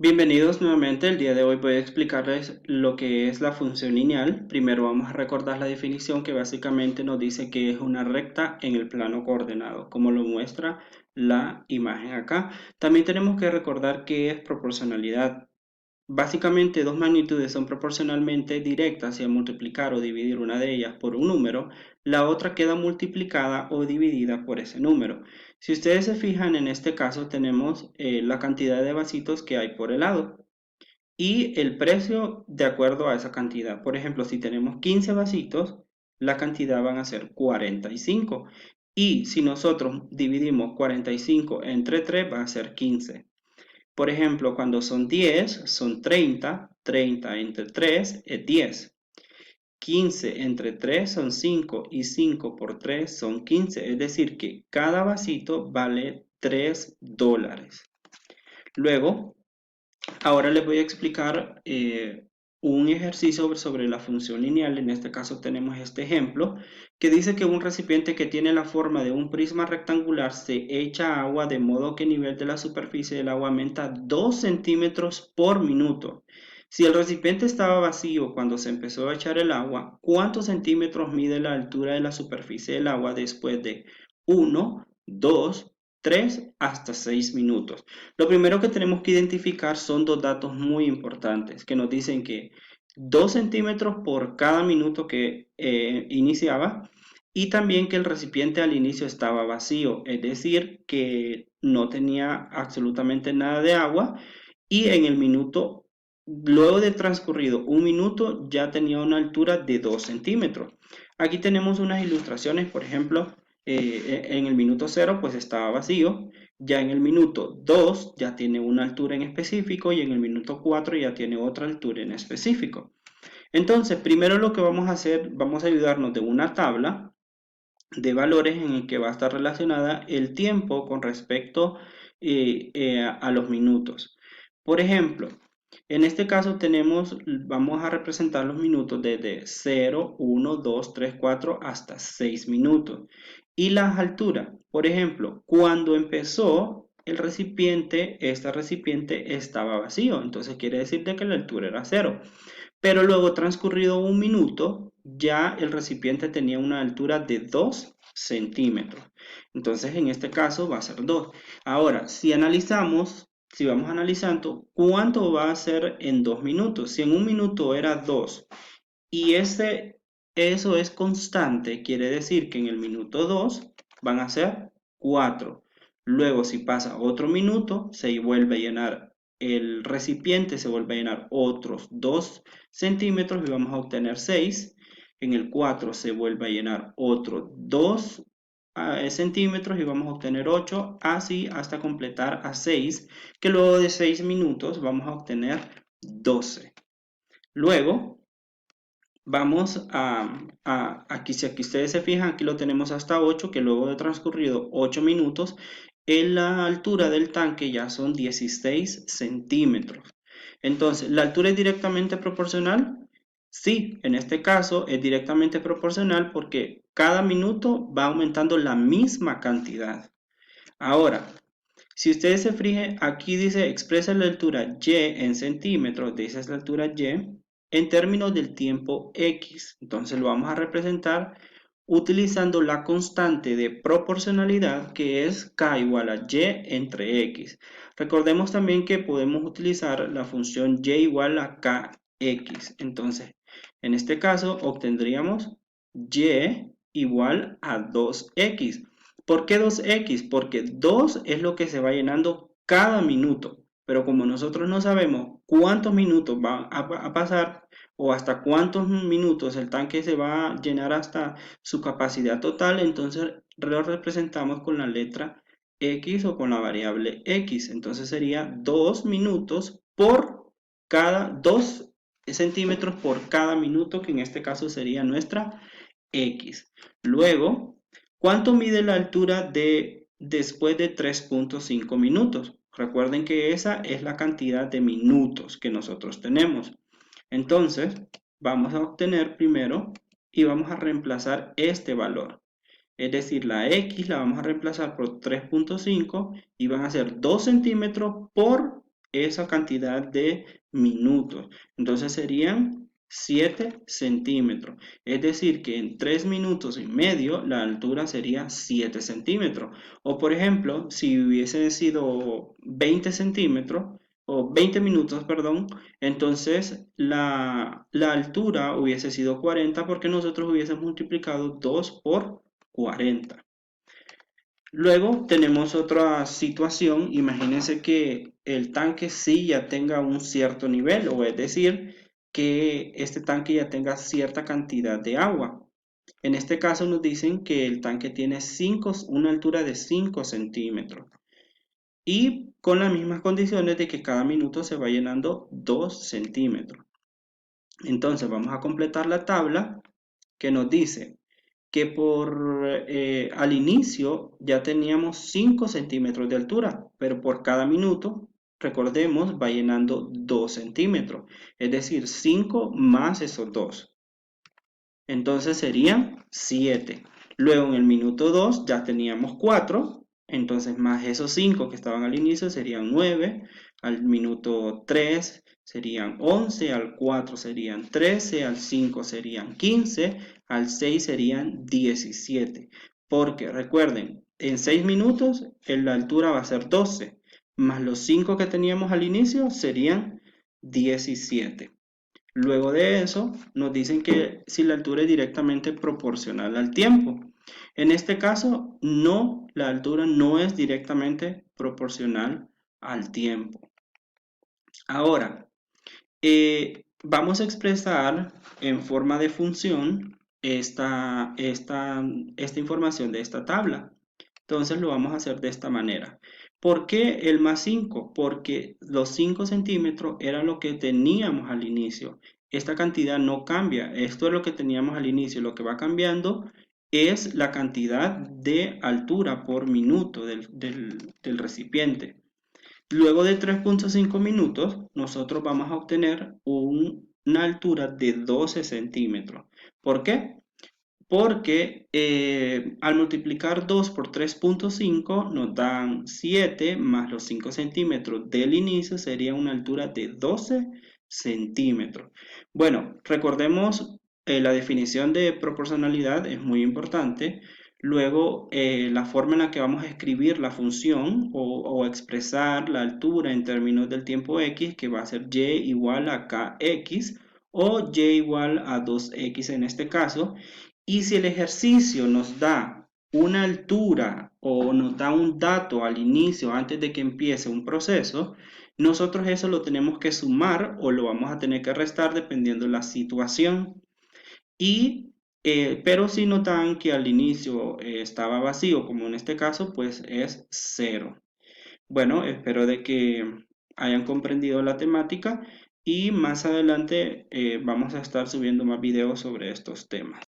Bienvenidos nuevamente. El día de hoy voy a explicarles lo que es la función lineal. Primero vamos a recordar la definición que básicamente nos dice que es una recta en el plano coordenado, como lo muestra la imagen acá. También tenemos que recordar que es proporcionalidad. Básicamente, dos magnitudes son proporcionalmente directas y al multiplicar o dividir una de ellas por un número, la otra queda multiplicada o dividida por ese número. Si ustedes se fijan, en este caso tenemos la cantidad de vasitos que hay por el lado y el precio de acuerdo a esa cantidad. Por ejemplo, si tenemos 15 vasitos, la cantidad van a ser 45. Y si nosotros dividimos 45 entre 3, va a ser 15. Por ejemplo, cuando son 10, son 30. 30 entre 3 es 10. 15 entre 3 son 5 y 5 por 3 son 15. Es decir, que cada vasito vale $3. Luego, ahora les voy a explicar un ejercicio sobre la función lineal. En este caso tenemos este ejemplo que dice que un recipiente que tiene la forma de un prisma rectangular se echa agua de modo que el nivel de la superficie del agua aumenta 2 centímetros por minuto. Si el recipiente estaba vacío cuando se empezó a echar el agua, ¿cuántos centímetros mide la altura de la superficie del agua después de 1, 2, 3 hasta 6 minutos? Lo primero que tenemos que identificar son dos datos muy importantes que nos dicen que 2 centímetros por cada minuto que iniciaba y también que el recipiente al inicio estaba vacío, es decir, que no tenía absolutamente nada de agua y en el minuto, luego de transcurrido un minuto, ya tenía una altura de 2 centímetros. Aquí tenemos unas ilustraciones, por ejemplo, en el minuto 0 pues estaba vacío, ya en el minuto 2 ya tiene una altura en específico y en el minuto 4 ya tiene otra altura en específico. Entonces, primero lo que vamos a hacer, vamos a ayudarnos de una tabla de valores en el que va a estar relacionada el tiempo con respecto a los minutos. Por ejemplo, en este caso vamos a representar los minutos desde 0, 1, 2, 3, 4 hasta 6 minutos. Y las alturas, por ejemplo, cuando empezó el recipiente, este recipiente estaba vacío, entonces quiere decir que la altura era 0. Pero luego, transcurrido un minuto, ya el recipiente tenía una altura de 2 centímetros. Entonces, en este caso va a ser 2. Ahora, si vamos analizando, ¿cuánto va a ser en 2 minutos? Si en un minuto era 2 y eso es constante, quiere decir que en el minuto 2 van a ser 4. Luego, si pasa otro minuto, se vuelve a llenar el recipiente, se vuelve a llenar otros 2 centímetros y vamos a obtener 6. En el 4 se vuelve a llenar otros 2 centímetros y vamos a obtener 8, así hasta completar a 6, que luego de 6 minutos vamos a obtener 12. Luego, vamos aquí, si aquí ustedes se fijan, aquí lo tenemos hasta 8, que luego de transcurrido 8 minutos, en la altura del tanque ya son 16 centímetros. Entonces, ¿la altura es directamente proporcional? Sí, en este caso es directamente proporcional porque cada minuto va aumentando la misma cantidad. Ahora, si ustedes se fijan, aquí dice expresa la altura y en centímetros, dice es la altura y, en términos del tiempo x. Entonces lo vamos a representar utilizando la constante de proporcionalidad que es k igual a y entre x. Recordemos también que podemos utilizar la función y igual a kx. Entonces, en este caso obtendríamos y igual a 2x. ¿Por qué 2x? Porque 2 es lo que se va llenando cada minuto. Pero como nosotros no sabemos cuántos minutos van a pasar o hasta cuántos minutos el tanque se va a llenar hasta su capacidad total, entonces lo representamos con la letra x o con la variable x. Entonces sería 2 minutos por cada 2 centímetros por cada minuto, que en este caso sería nuestra x. Luego, ¿cuánto mide la altura después de 3.5 minutos? Recuerden que esa es la cantidad de minutos que nosotros tenemos. Entonces, vamos a obtener primero y vamos a reemplazar este valor. Es decir, la x la vamos a reemplazar por 3.5 y van a ser 2 centímetros por esa cantidad de minutos. Entonces serían 7 centímetros. Es decir, que en 3 minutos y medio la altura sería 7 centímetros. O por ejemplo, si hubiese sido 20 centímetros, o 20 minutos, perdón, entonces la altura hubiese sido 40 porque nosotros hubiésemos multiplicado 2 por 40. Luego tenemos otra situación, imagínense que el tanque sí ya tenga un cierto nivel, o es decir, que este tanque ya tenga cierta cantidad de agua. En este caso nos dicen que el tanque tiene una altura de 5 centímetros y con las mismas condiciones de que cada minuto se va llenando 2 centímetros. Entonces vamos a completar la tabla que nos dice que al inicio ya teníamos 5 centímetros de altura, pero por cada minuto, recordemos, va llenando 2 centímetros, es decir, 5 más esos 2. Entonces serían 7. Luego en el minuto 2 ya teníamos 4, entonces más esos 5 que estaban al inicio serían 9. Al minuto 3 serían 11, al 4 serían 13, al 5 serían 15, al 6 serían 17. Porque recuerden, en 6 minutos la altura va a ser 12, más los 5 que teníamos al inicio serían 17. Luego de eso, nos dicen que si la altura es directamente proporcional al tiempo. En este caso, no, la altura no es directamente proporcional al tiempo. Ahora, vamos a expresar en forma de función esta información de esta tabla. Entonces lo vamos a hacer de esta manera. ¿Por qué el más 5? Porque los 5 centímetros era lo que teníamos al inicio. Esta cantidad no cambia. Esto es lo que teníamos al inicio. Lo que va cambiando es la cantidad de altura por minuto del recipiente. Luego de 3.5 minutos, nosotros vamos a obtener una altura de 12 centímetros. ¿Por qué? Porque al multiplicar 2 por 3.5 nos dan 7 más los 5 centímetros del inicio sería una altura de 12 centímetros. Bueno, recordemos la definición de proporcionalidad es muy importante. Luego, la forma en la que vamos a escribir la función o expresar la altura en términos del tiempo x, que va a ser y igual a kx o y igual a 2x en este caso. Y si el ejercicio nos da una altura o nos da un dato al inicio, antes de que empiece un proceso, nosotros eso lo tenemos que sumar o lo vamos a tener que restar dependiendo de la situación. Pero si notan que al inicio estaba vacío, como en este caso, pues es 0. Bueno, espero de que hayan comprendido la temática y más adelante vamos a estar subiendo más videos sobre estos temas.